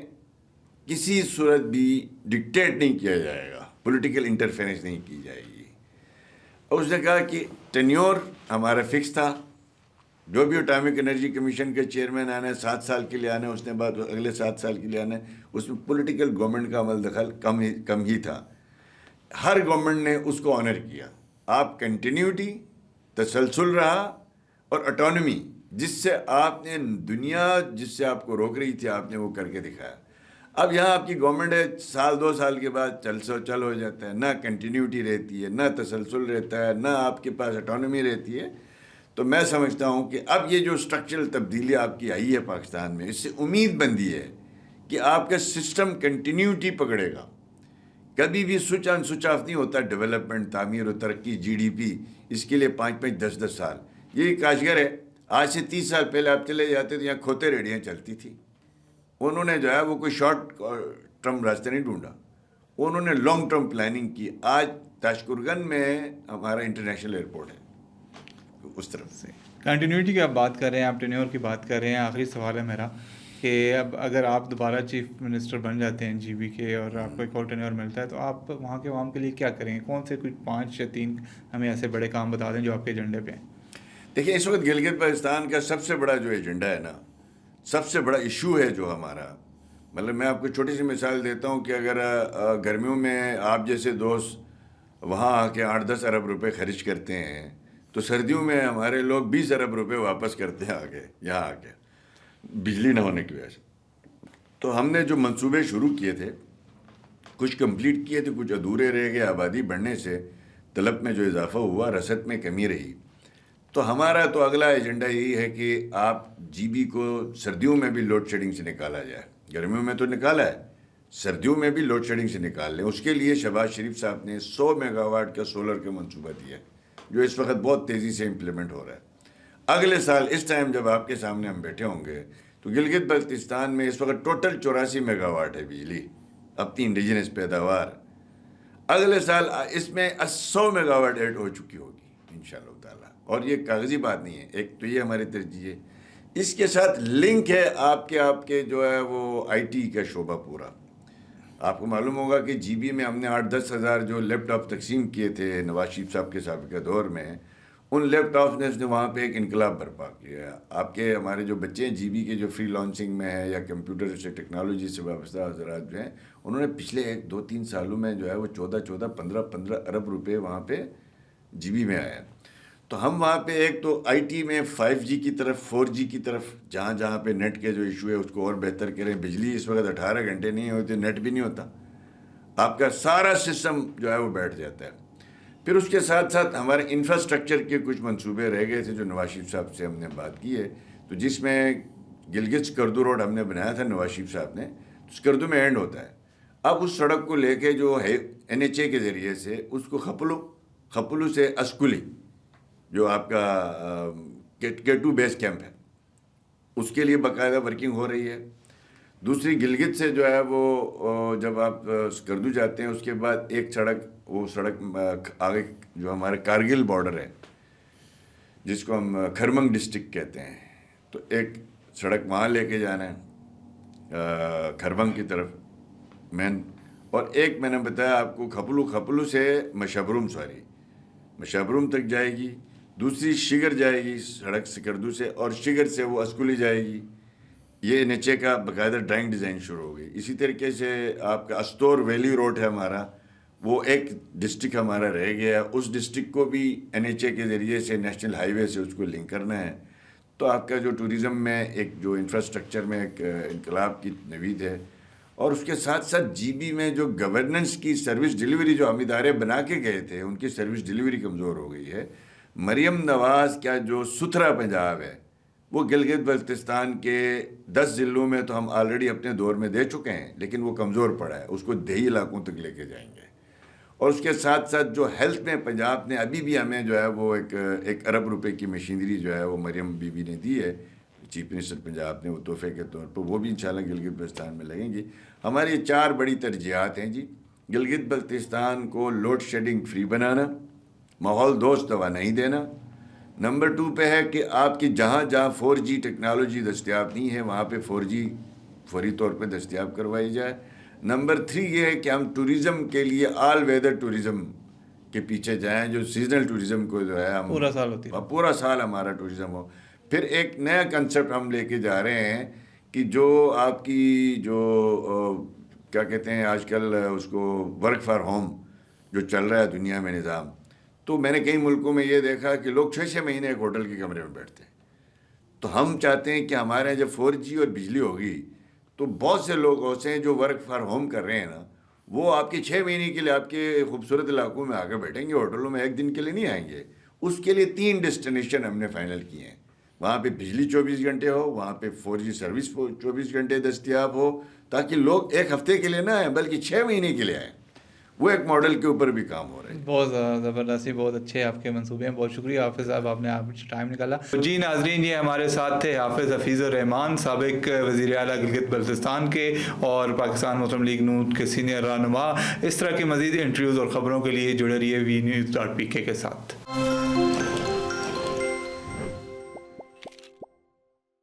کسی صورت بھی ڈکٹیٹ نہیں کیا جائے گا, پولیٹیکل انٹرفیرنس نہیں کی جائے گی. اور اس نے کہا کہ ٹینیور ہمارا فکس تھا, جو بھی اٹامک انرجی کمیشن کے چیئرمین آنا ہے 7 سال کے لیے آنا ہے, اس نے بعد اگلے 7 سال کے لیے آنا ہے. اس میں پولیٹیکل گورنمنٹ کا عمل دخل کم ہی تھا. ہر گورنمنٹ نے اس کو آنر کیا. آپ کنٹینیوٹی, تسلسل رہا, اور اٹانومی, جس سے آپ نے دنیا جس سے آپ کو روک رہی تھی آپ نے وہ کر کے دکھایا. اب یہاں آپ کی گورنمنٹ ہے, 2 سال کے بعد چل ہو جاتا ہے, نہ کنٹینیوٹی رہتی ہے, نہ تسلسل رہتا ہے, نہ آپ کے پاس اٹانومی رہتی ہے. تو میں سمجھتا ہوں کہ اب یہ جو اسٹرکچرل تبدیلی آپ کی آئی ہے پاکستان میں, اس سے امید بندی ہے کہ آپ کا سسٹم کنٹینیوٹی پکڑے گا. کبھی بھی سوئچ آن سوئچ آف نہیں ہوتا. ڈیولپمنٹ, تعمیر و ترقی, GDP, اس کے لیے 5-5 10-10 سال. یہ کاشگر ہے, آج سے 30 سال پہلے آپ چلے جاتے تو یہاں کھوتے ریڑیاں چلتی تھی. انہوں نے جو ہے وہ کوئی شارٹ ٹرم راستہ نہیں ڈھونڈا, انہوں نے لانگ ٹرم پلاننگ کی. آج تاشقرغن میں ہمارا انٹرنیشنل ایئرپورٹ ہے. اس طرف سے کنٹینیوٹی کی آپ بات کر رہے ہیں, آپ ٹینیور کی بات کر رہے ہیں. آخری سوال ہے میرا کہ اب اگر آپ دوبارہ چیف منسٹر بن جاتے ہیں GB کے, اور آپ کو ایک اور ٹینیور ملتا ہے, تو آپ وہاں کے عوام کے لیے کیا کریں گے؟ کون سے کچھ 5 یا 3 ہمیں ایسے بڑے کام بتا دیں جو آپ کے ایجنڈے پہ ہیں. دیکھیں, اس وقت گلگت بلتستان کا سب سے بڑا جو ایجنڈا ہے نا, سب سے بڑا ایشو ہے جو ہمارا, مطلب میں آپ کو چھوٹی سی مثال دیتا ہوں کہ اگر گرمیوں میں آپ جیسے دوست وہاں آ کے 8-10 ارب روپے خرچ کرتے ہیں, تو سردیوں میں ہمارے لوگ 20 ارب روپے واپس کرتے ہیں آگے یہاں آ کے, بجلی نہ ہونے کی وجہ سے. تو ہم نے جو منصوبے شروع کیے تھے, کچھ کمپلیٹ کیے تھے, کچھ ادھورے رہ گئے. آبادی بڑھنے سے طلب میں جو اضافہ ہوا, رسد میں کمی رہی. تو ہمارا تو اگلا ایجنڈا یہی ہے کہ آپ GB کو سردیوں میں بھی لوڈ شیڈنگ سے نکالا جائے. گرمیوں میں تو نکالا ہے, سردیوں میں بھی لوڈ شیڈنگ سے نکال لیں. اس کے لیے شہباز شریف صاحب نے 100 میگا واٹ کا سولر کا منصوبہ دیا, جو اس وقت بہت تیزی سے امپلیمنٹ ہو رہا ہے. اگلے سال اس ٹائم جب آپ کے سامنے ہم بیٹھے ہوں گے تو گلگت بلتستان میں اس وقت ٹوٹل 84 میگا واٹ ہے بجلی اپنی انڈیجنس پیداوار. اگلے سال اس میں 100 میگا واٹ ایڈ ہو چکی ہوگی انشاءاللہ تعالیٰ. اور یہ کاغذی بات نہیں ہے, ایک تو یہ ہماری ترجیح ہے. اس کے ساتھ لنک ہے آپ کے جو ہے وہ IT کا شعبہ پورا. آپ کو معلوم ہوگا کہ GB میں ہم نے 8-10 ہزار جو لیپ ٹاپ تقسیم کیے تھے نواز شریف صاحب کے سابقہ دور میں, ان لیپ ٹاپس نے وہاں پہ ایک انقلاب برپا کیا. آپ کے ہمارے جو بچے ہیں GB کے جو فری لانسنگ میں ہیں یا کمپیوٹر سے ٹیکنالوجی سے وابستہ حضرات جو ہیں, انہوں نے پچھلے 1-2-3 سالوں میں جو ہے وہ 15 ارب روپے وہاں پہ GB میں آیا. تو ہم وہاں پہ ایک تو IT میں 5G کی طرف, 4G کی طرف, جہاں پہ نیٹ کے جو ایشو ہے اس کو اور بہتر کریں. بجلی اس وقت 18 گھنٹے نہیں ہوتی, نیٹ بھی نہیں ہوتا, آپ کا سارا سسٹم جو ہے وہ بیٹھ جاتا ہے. پھر اس کے ساتھ ساتھ ہمارے انفراسٹرکچر کے کچھ منصوبے رہ گئے تھے جو نواز شریف صاحب سے ہم نے بات کی ہے, تو جس میں گلگت سکردو روڈ ہم نے بنایا تھا نواز شریف صاحب نے، سکردو میں اینڈ ہوتا ہے. اب اس سڑک کو لے کے جو ہے NHA کے ذریعے سے اس کو کھپلو سے اسکولی جو آپ کا K2 بیس کیمپ ہے اس کے لیے باقاعدہ ورکنگ ہو رہی ہے. دوسری گلگت سے جو ہے وہ جب آپ سکردو جاتے ہیں اس کے بعد ایک سڑک آگے جو ہمارے کارگل بارڈر ہے جس کو ہم کھرمنگ ڈسٹرکٹ کہتے ہیں، تو ایک سڑک وہاں لے کے جانا ہے کھرمنگ کی طرف مین، اور ایک میں نے بتایا آپ کو کھپلو سے مشابروم تک جائے گی. دوسری شگر جائے گی سڑک سکردو سے، اور شگر سے وہ اسکولی جائے گی. یہ NHA کا باقاعدہ ڈرائنگ ڈیزائن شروع ہو گئی. اسی طریقے سے آپ کا استور ویلی روڈ ہے ہمارا، وہ ایک ڈسٹرکٹ ہمارا رہ گیا ہے، اس ڈسٹرکٹ کو بھی NHA کے ذریعے سے نیشنل ہائی وے سے اس کو لنک کرنا ہے. تو آپ کا جو ٹوریزم میں ایک جو انفراسٹرکچر میں ایک انقلاب کی نوید ہے. اور اس کے ساتھ ساتھ GB میں جو گورننس کی سروس ڈیلیوری جو ہم ادارے بنا کے گئے تھے ان کی سروس ڈیلیوری کمزور ہو گئی ہے. مریم نواز کا جو ستھرا پنجاب ہے وہ گلگت بلتستان کے 10 ضلعوں میں تو ہم آلریڈی اپنے دور میں دے چکے ہیں، لیکن وہ کمزور پڑا ہے، اس کو دیہی علاقوں تک لے کے جائیں گے. اور اس کے ساتھ ساتھ جو ہیلتھ میں پنجاب نے ابھی بھی ہمیں جو ہے وہ 1 ارب روپے کی مشینری جو ہے وہ مریم بی بی نے دی ہے، چیف منسٹر پنجاب نے، وہ تحفے کے طور پر، وہ بھی انشاءاللہ گلگت بلتستان میں لگیں گی. ہماری 4 بڑی ترجیحات ہیں جی. گلگت بلتستان کو لوڈ شیڈنگ فری بنانا، ماحول دوست توانائی دینا. نمبر 2 پہ ہے کہ آپ کی جہاں 4G ٹیکنالوجی دستیاب نہیں ہے وہاں پہ 4G فوری طور پہ دستیاب کروائی جائے. نمبر 3 یہ ہے کہ ہم ٹوریزم کے لیے آل ویدر ٹوریزم کے پیچھے جائیں، جو سیزنل ٹوریزم کو جو ہے ہم پورا سال ہمارا ٹوریزم ہو. پھر ایک نیا کنسیپٹ ہم لے کے جا رہے ہیں کہ جو آپ کی جو کیا کہتے ہیں آج کل اس کو ورک فار ہوم جو چل رہا ہے دنیا میں نظام، تو میں نے کئی ملکوں میں یہ دیکھا کہ لوگ 6 مہینے ایک ہوٹل کے کمرے میں بیٹھتے ہیں. تو ہم چاہتے ہیں کہ ہمارے یہاں جب 4G اور بجلی ہوگی تو بہت سے لوگ ایسے ہیں جو ورک فار ہوم کر رہے ہیں نا، وہ آپ کے 6 مہینے کے لیے آپ کے خوبصورت علاقوں میں آ کے بیٹھیں گے، ہوٹلوں میں 1 دن کے لیے نہیں آئیں گے. اس کے لیے 3 ڈیسٹینیشن ہم نے فائنل کیے ہیں. وہاں پہ بجلی 24 گھنٹے ہو، وہاں پہ 4G سروس 24 گھنٹے دستیاب ہو، تاکہ لوگ 1 ہفتے کے لیے نہ آئیں بلکہ 6 مہینے کے لیے آئیں. وہ ایک ماڈل کے اوپر بھی کام ہو رہا ہے. بہت زبردست، بہت اچھے آپ کے منصوبے ہیں. بہت شکریہ حافظ صاحب، آپ نے ٹائم نکالا. جی ناظرین، یہ ہمارے ساتھ تھے حافظ حفیظ الرحمان، سابق وزیر اعلیٰ گلگت بلتستان کے اور پاکستان مسلم لیگ نون کے سینئر رہنما. اس طرح کے مزید انٹرویوز اور خبروں کے لیے جڑے رہیے VNews.pk کے ساتھ.